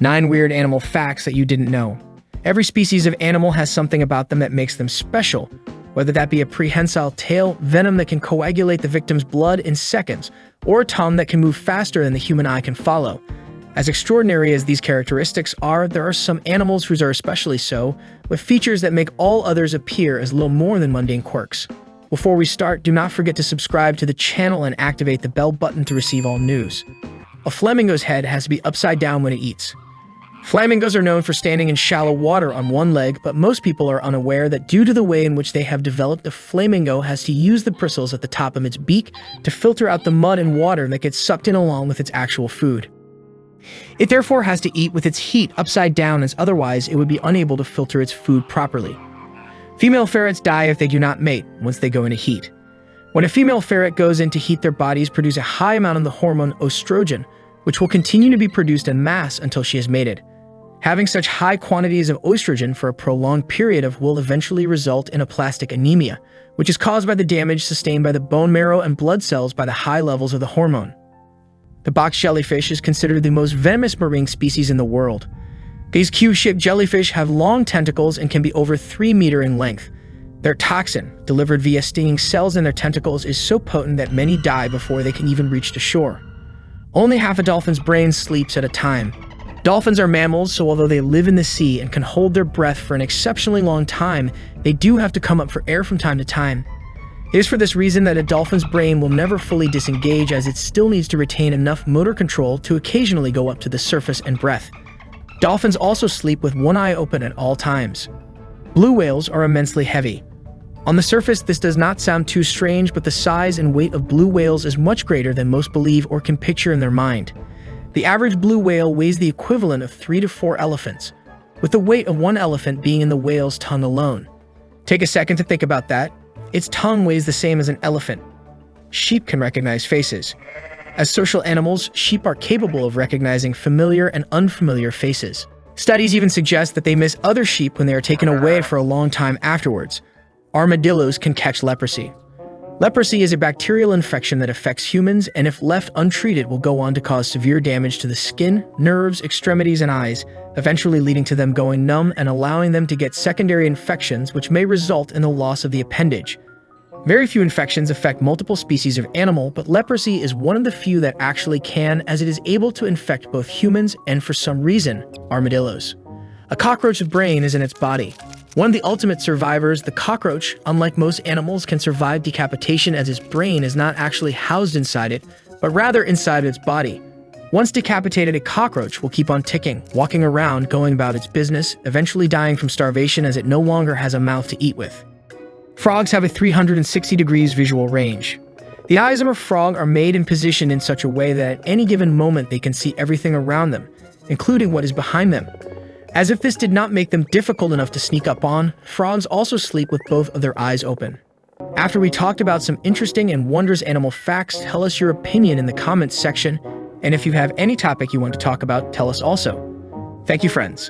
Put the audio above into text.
9 weird animal facts that you didn't know. Every species of animal has something about them that makes them special, whether that be a prehensile tail, venom that can coagulate the victim's blood in seconds, or a tongue that can move faster than the human eye can follow. As extraordinary as these characteristics are, there are some animals whose are especially so, with features that make all others appear as little more than mundane quirks. Before we start, do not forget to subscribe to the channel and activate the bell button to receive all news. A flamingo's head has to be upside down when it eats. Flamingos are known for standing in shallow water on one leg, but most people are unaware that due to the way in which they have developed, a flamingo has to use the bristles at the top of its beak to filter out the mud and water that gets sucked in along with its actual food. It therefore has to eat with its heat upside down, as otherwise it would be unable to filter its food properly. Female ferrets die if they do not mate once they go into heat. When a female ferret goes into heat, their bodies produce a high amount of the hormone estrogen, which will continue to be produced en masse until she is mated. Having such high quantities of estrogen for a prolonged period will eventually result in aplastic anemia, which is caused by the damage sustained by the bone marrow and blood cells by the high levels of the hormone. The box jellyfish is considered the most venomous marine species in the world. These cube-shaped jellyfish have long tentacles and can be over 3 meters in length. Their toxin, delivered via stinging cells in their tentacles, is so potent that many die before they can even reach the shore. Only half a dolphin's brain sleeps at a time. Dolphins are mammals, so although they live in the sea and can hold their breath for an exceptionally long time, they do have to come up for air from time to time. It is for this reason that a dolphin's brain will never fully disengage, as it still needs to retain enough motor control to occasionally go up to the surface and breath. Dolphins also sleep with one eye open at all times. Blue whales are immensely heavy. On the surface, this does not sound too strange, but the size and weight of blue whales is much greater than most believe or can picture in their mind. The average blue whale weighs the equivalent of 3 to 4 elephants, with the weight of one elephant being in the whale's tongue alone. Take a second to think about that. Its tongue weighs the same as an elephant. Sheep can recognize faces. As social animals, sheep are capable of recognizing familiar and unfamiliar faces. Studies even suggest that they miss other sheep when they are taken away for a long time afterwards. Armadillos can catch leprosy. Leprosy is a bacterial infection that affects humans, and if left untreated will go on to cause severe damage to the skin, nerves, extremities, and eyes, eventually leading to them going numb and allowing them to get secondary infections, which may result in the loss of the appendage. Very few infections affect multiple species of animal, but leprosy is one of the few that actually can, as it is able to infect both humans and, for some reason, armadillos. A cockroach's brain is in its body. One of the ultimate survivors, the cockroach, unlike most animals, can survive decapitation, as its brain is not actually housed inside it, but rather inside its body. Once decapitated, a cockroach will keep on ticking, walking around, going about its business, eventually dying from starvation as it no longer has a mouth to eat with. Frogs have a 360 degrees visual range. The eyes of a frog are made and positioned in such a way that at any given moment they can see everything around them, including what is behind them. As if this did not make them difficult enough to sneak up on, frogs also sleep with both of their eyes open. After we talked about some interesting and wondrous animal facts, tell us your opinion in the comments section, and if you have any topic you want to talk about, tell us also. Thank you, friends.